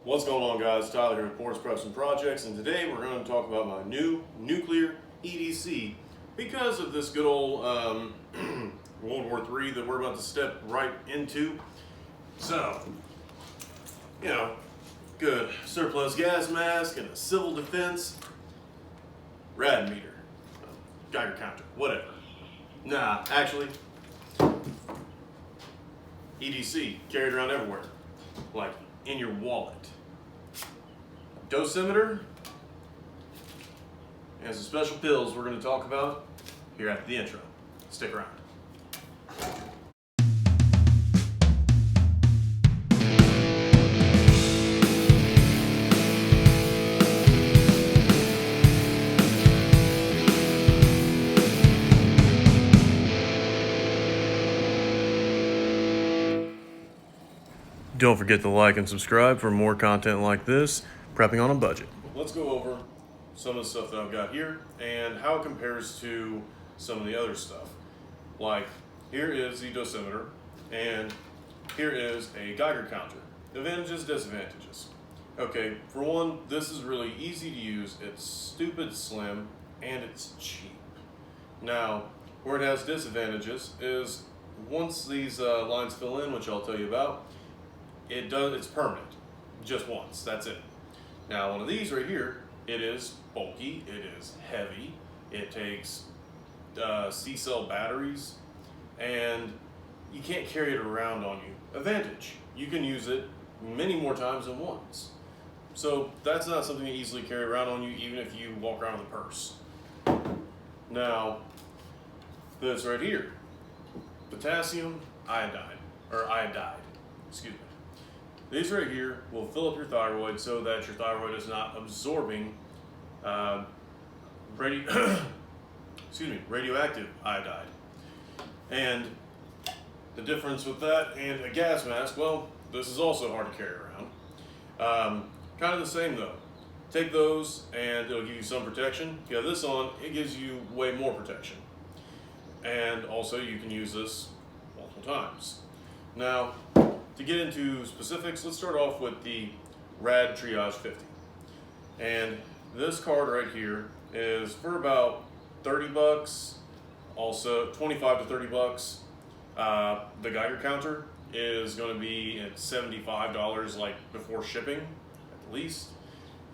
What's going on, guys? Tyler here with Ports, Preps, and Projects, and today we're going to talk about my new nuclear EDC because of this good old World War III that we're about to step right into. So, you know, good surplus gas mask and a civil defense rad meter, Geiger counter, whatever. Nah, actually, EDC carried around everywhere, like in your wallet. Dosimeter and some special pills we're going to talk about here after the intro. Stick around. Don't forget to like and subscribe for more content like this, prepping on a budget. Let's go over some of the stuff that I've got here and how it compares to some of the other stuff. Like, here is the dosimeter, and here is a Geiger counter. Advantages, disadvantages. Okay, for one, this is really easy to use, it's stupid slim, and it's cheap. Now, where it has disadvantages is once these lines fill in, which I'll tell you about, it's permanent, just once, that's it. Now, one of these right here, it is bulky, it is heavy, it takes C-cell batteries, and you can't carry it around on you. Advantage, you can use it many more times than once. So that's not something you easily carry around on you, even if you walk around with a purse. Now, this right here, potassium iodide, excuse me. These right here will fill up your thyroid so that your thyroid is not absorbing radioactive iodide. And the difference with that and a gas mask, well, this is also hard to carry around. Kind of the same though. Take those and it'll give you some protection. You have this on, it gives you way more protection. And also you can use this multiple times. Now, to get into specifics, let's start off with the RadTriage 50. And this card right here is for about 30 bucks, also 25 to 30 bucks. The Geiger counter is going to be at $75 like before shipping at least.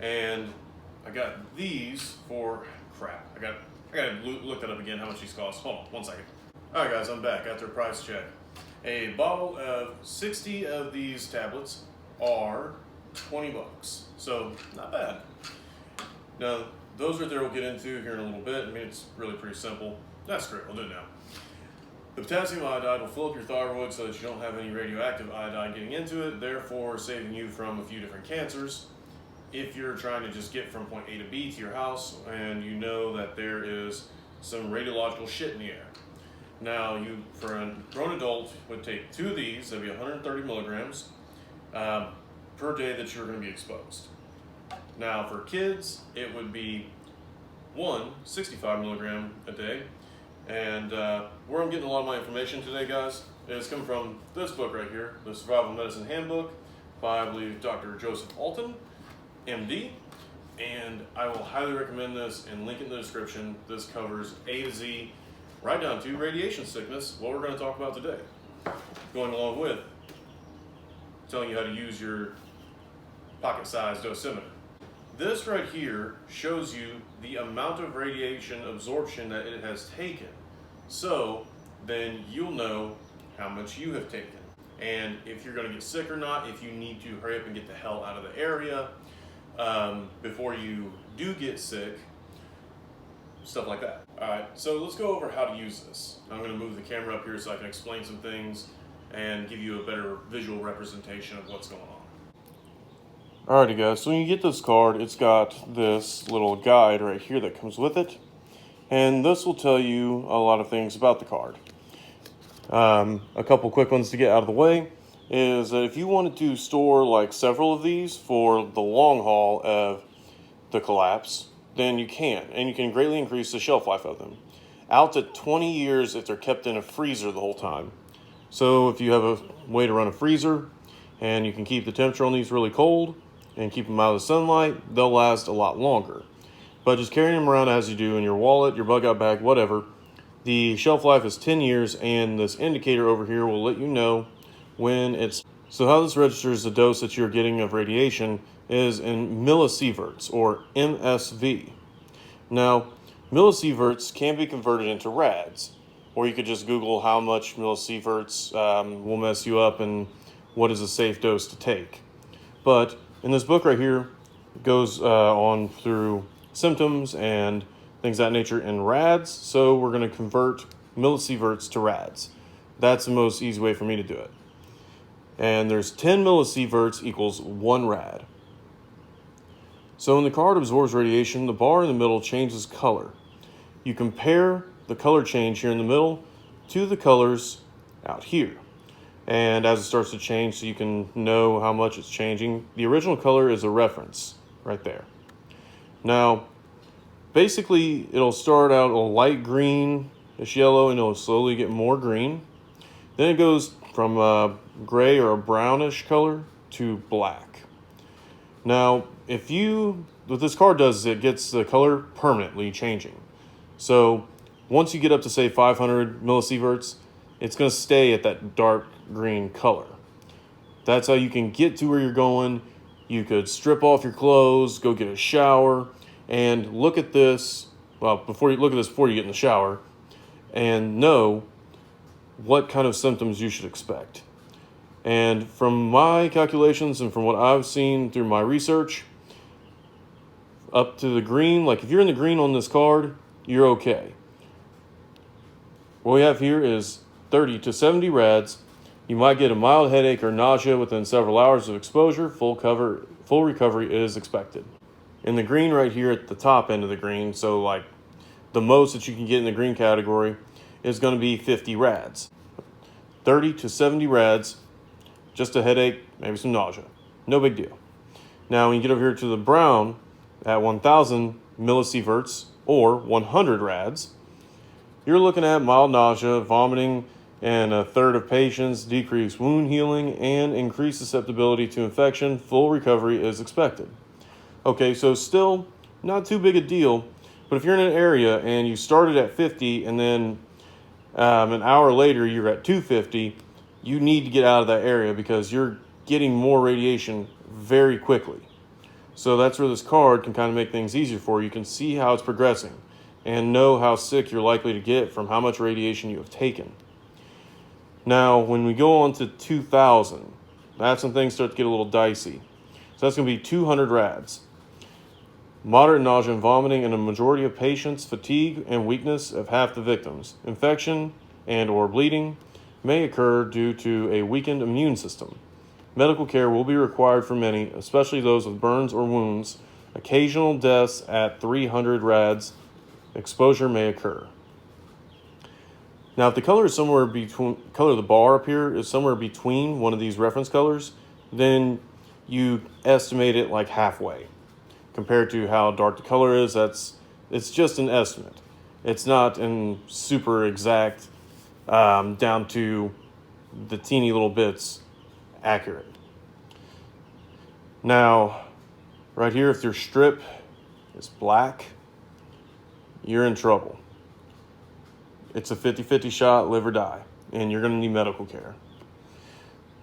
And I got these for crap. I gotta look that up again, how much these cost. Hold on, 1 second. All right guys, I'm back after a price check. A bottle of 60 of these tablets are 20 bucks. So not bad. Now, those right there we'll get into here in a little bit. I mean, it's really pretty simple. That's great, we'll do it now. The potassium iodide will fill up your thyroid so that you don't have any radioactive iodide getting into it, therefore saving you from a few different cancers. If you're trying to just get from point A to B to your house and you know that there is some radiological shit in the air. Now, for a grown adult, would take 2 of these, that'd be 130 milligrams per day that you're going to be exposed. Now, for kids, it would be 65 milligram a day. And where I'm getting a lot of my information today, guys, is coming from this book right here, the Survival Medicine Handbook by, I believe, Dr. Joseph Alton, MD. And I will highly recommend this and link it in the description. This covers A to Z, right down to radiation sickness, what we're going to talk about today. Going along with telling you how to use your pocket-sized dosimeter. This right here shows you the amount of radiation absorption that it has taken. So then you'll know how much you have taken. And if you're going to get sick or not, if you need to hurry up and get the hell out of the area before you do get sick, stuff like that. All right, so let's go over how to use this. I'm going to move the camera up here so I can explain some things and give you a better visual representation of what's going on. Alrighty guys, so when you get this card, it's got this little guide right here that comes with it. And this will tell you a lot of things about the card. A couple quick ones to get out of the way is that if you wanted to store like several of these for the long haul of the collapse, then you can, and you can greatly increase the shelf life of them. Out to 20 years if they're kept in a freezer the whole time. So if you have a way to run a freezer and you can keep the temperature on these really cold, and keep them out of the sunlight, they'll last a lot longer. But just carrying them around as you do in your wallet, your bug out bag, whatever, the shelf life is 10 years, and this indicator over here will let you know when it's... So how this registers the dose that you're getting of radiation is in millisieverts, or MSV. Now, millisieverts can be converted into rads, or you could just Google how much millisieverts will mess you up and what is a safe dose to take. But in this book right here, it goes on through symptoms and things of that nature in rads, so we're going to convert millisieverts to rads. That's the most easy way for me to do it. And there's 10 millisieverts equals 1 rad. So when the card absorbs radiation, the bar in the middle changes color. You compare the color change here in the middle to the colors out here. And as it starts to change, so you can know how much it's changing, the original color is a reference right there. Now, basically, it'll start out a light greenish yellow, and it'll slowly get more green. Then it goes from a gray or a brownish color to black. Now, what this card does is it gets the color permanently changing. So once you get up to, say, 500 millisieverts, it's going to stay at that dark green color. That's how you can get to where you're going. You could strip off your clothes, go get a shower, and look at this. Well, before you get in the shower, and know what kind of symptoms you should expect. And from my calculations and from what I've seen through my research, up to the green, like if you're in the green on this card, you're okay. What we have here is 30 to 70 rads. You might get a mild headache or nausea within several hours of exposure. Full recovery is expected. In the green right here at the top end of the green, so like the most that you can get in the green category is going to be 50 rads. 30 to 70 rads, just a headache, maybe some nausea. No big deal. Now when you get over here to the brown at 1,000 millisieverts or 100 rads, you're looking at mild nausea, vomiting, and a third of patients, decreased wound healing, and increased susceptibility to infection. Full recovery is expected. Okay, so still not too big a deal, but if you're in an area and you started at 50 and then an hour later you're at 250, you need to get out of that area because you're getting more radiation very quickly. So that's where this card can kind of make things easier for you. You can see how it's progressing and know how sick you're likely to get from how much radiation you have taken. Now, when we go on to 2,000, that's when things start to get a little dicey. So that's going to be 200 rads. Moderate nausea and vomiting in a majority of patients, fatigue and weakness of half the victims. Infection and or bleeding may occur due to a weakened immune system. Medical care will be required for many, especially those with burns or wounds. Occasional deaths at 300 rads. Exposure may occur. Now, if the color is somewhere between, color of the bar up here is somewhere between one of these reference colors, then you estimate it like halfway. Compared to how dark the color is, it's just an estimate. It's not in super exact, down to the teeny little bits accurate. Now, right here, if your strip is black, you're in trouble. It's a 50-50 shot, live or die, and you're going to need medical care.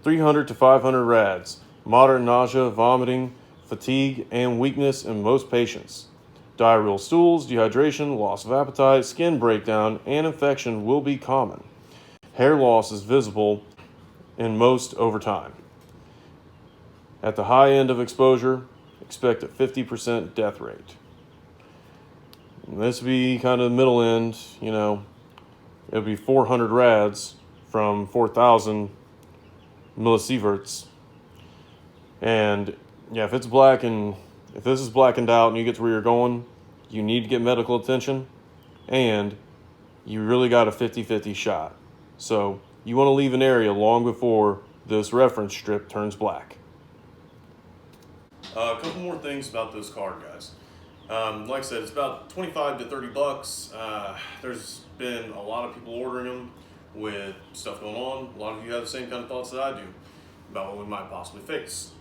300 to 500 rads, moderate nausea, vomiting, fatigue, and weakness in most patients. Diarrheal stools, dehydration, loss of appetite, skin breakdown, and infection will be common. Hair loss is visible in most over time. At the high end of exposure, expect a 50% death rate. And this would be kind of the middle end, it would be 400 rads from 4,000 millisieverts. And yeah, if this is blackened out and you get to where you're going, you need to get medical attention, and you really got a 50-50 shot. So you want to leave an area long before this reference strip turns black. A couple more things about this card, guys. Like I said, it's about 25 to 30 bucks. There's been a lot of people ordering them with stuff going on. A lot of you have the same kind of thoughts that I do about what we might possibly face.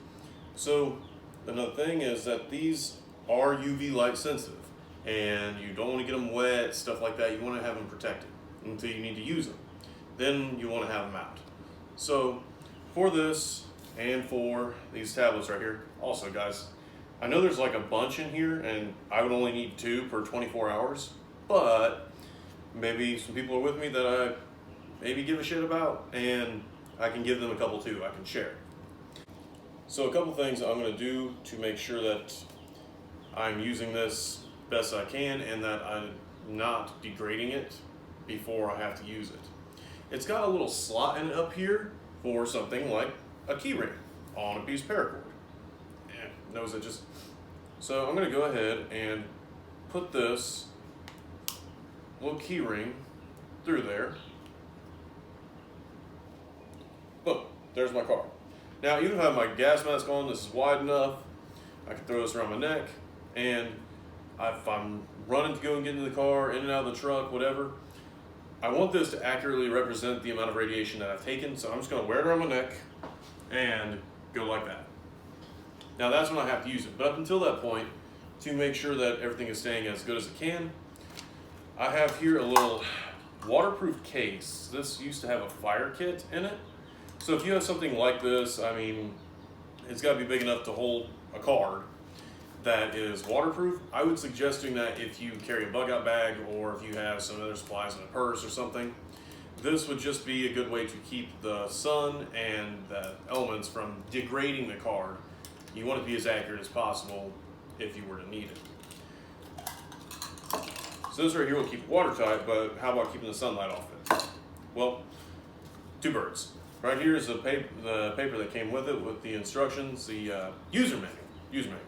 So another thing is that these are UV light sensitive, and you don't want to get them wet, stuff like that. You want to have them protected until you need to use them. Then you want to have them out. So for this and for these tablets right here, also guys, I know there's like a bunch in here and I would only need 2 per 24 hours, but maybe some people are with me that I maybe give a shit about, and I can give them a couple too, I can share. So a couple things I'm gonna do to make sure that I'm using this best I can and that I'm not degrading it before I have to use it. It's got a little slot in it up here for something like a key ring on a piece of paracord. Knows it just. So I'm gonna go ahead and put this little key ring through there. Boom, there's my card. Now, even if I have my gas mask on, this is wide enough. I can throw this around my neck, and if I'm running to go and get into the car, in and out of the truck, whatever, I want this to accurately represent the amount of radiation that I've taken, so I'm just gonna wear it around my neck and go like that. Now that's when I have to use it, but up until that point, to make sure that everything is staying as good as it can, I have here a little waterproof case. This used to have a fire kit in it. So if you have something like this, I mean, it's got to be big enough to hold a card that is waterproof. I would suggest doing that if you carry a bug out bag or if you have some other supplies in a purse or something. This would just be a good way to keep the sun and the elements from degrading the card. You want it to be as accurate as possible if you were to need it. So this right here will keep it watertight, but how about keeping the sunlight off it? Well, 2 birds. Right here is the paper that came with it with the instructions, the user manual.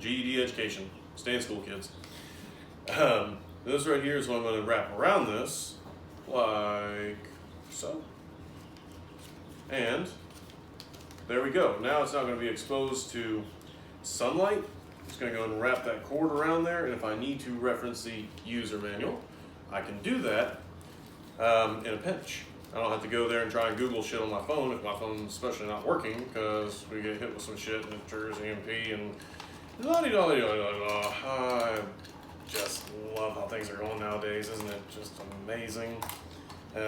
GED education, stay in school, kids. This right here is what I'm going to wrap around this, like so. And there we go. Now it's not going to be exposed to sunlight. Just going to go and wrap that cord around there, and if I need to reference the user manual, I can do that in a pinch. I don't have to go there and try and Google shit on my phone if my phone's especially not working, because we get hit with some shit and it triggers EMP and la-di-da-di-da-da-da. I just love how things are going nowadays, isn't it? Just amazing. We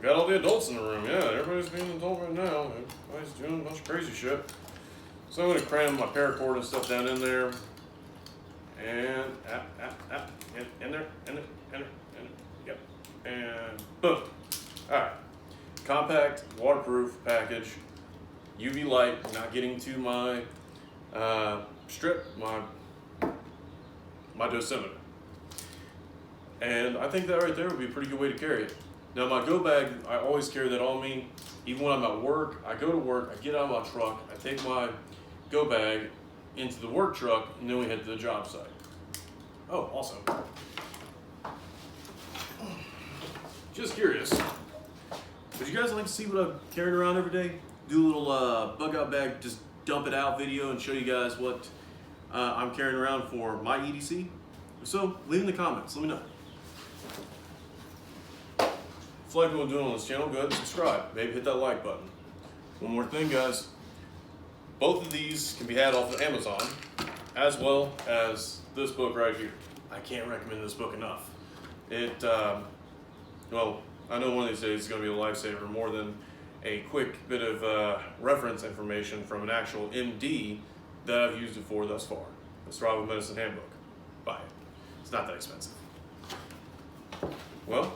got all the adults in the room. Yeah, everybody's being an adult right now. Everybody's doing a bunch of crazy shit. So I'm going to cram my paracord and stuff down in there. And in there. Yep. And boom. Alright. Compact, waterproof package. UV light, not getting to my strip, my dosimeter. And I think that right there would be a pretty good way to carry it. Now my go bag, I always carry that on me. Even when I'm at work, I go to work, I get out of my truck, I take my go bag into the work truck, and then we head to the job site. Oh, also, just curious, would you guys like to see what I'm carrying around every day? Do a little bug out bag, just dump it out video and show you guys what I'm carrying around for my EDC? So leave in the comments, let me know. If you like what I'm doing on this channel, go ahead and subscribe. Maybe hit that like button. One more thing, guys. Both of these can be had off of Amazon, as well as this book right here. I can't recommend this book enough. Well, I know one of these days it's going to be a lifesaver more than a quick bit of reference information from an actual MD that I've used it for thus far. The Survival Medicine Handbook. Buy it. It's not that expensive. Well,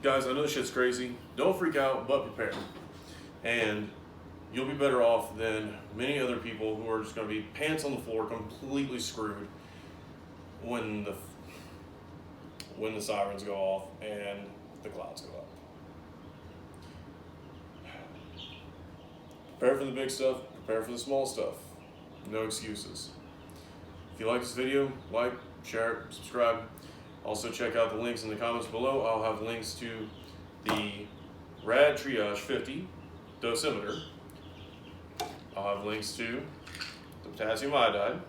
guys, I know this shit's crazy. Don't freak out, but prepare. And you'll be better off than many other people who are just going to be pants on the floor, completely screwed when the sirens go off and the clouds go up. Prepare for the big stuff, prepare for the small stuff. No excuses. If you like this video, like, share it, subscribe. Also check out the links in the comments below. I'll have links to the RadTriage 50 dosimeter. I'll have links to the potassium iodide.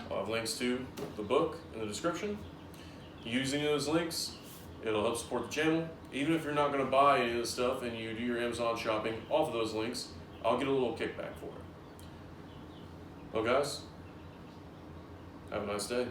I'll have links to the book in the description. Using those links, it'll help support the channel. Even if you're not going to buy any of this stuff and you do your Amazon shopping off of those links, I'll get a little kickback for it. Well, guys, have a nice day.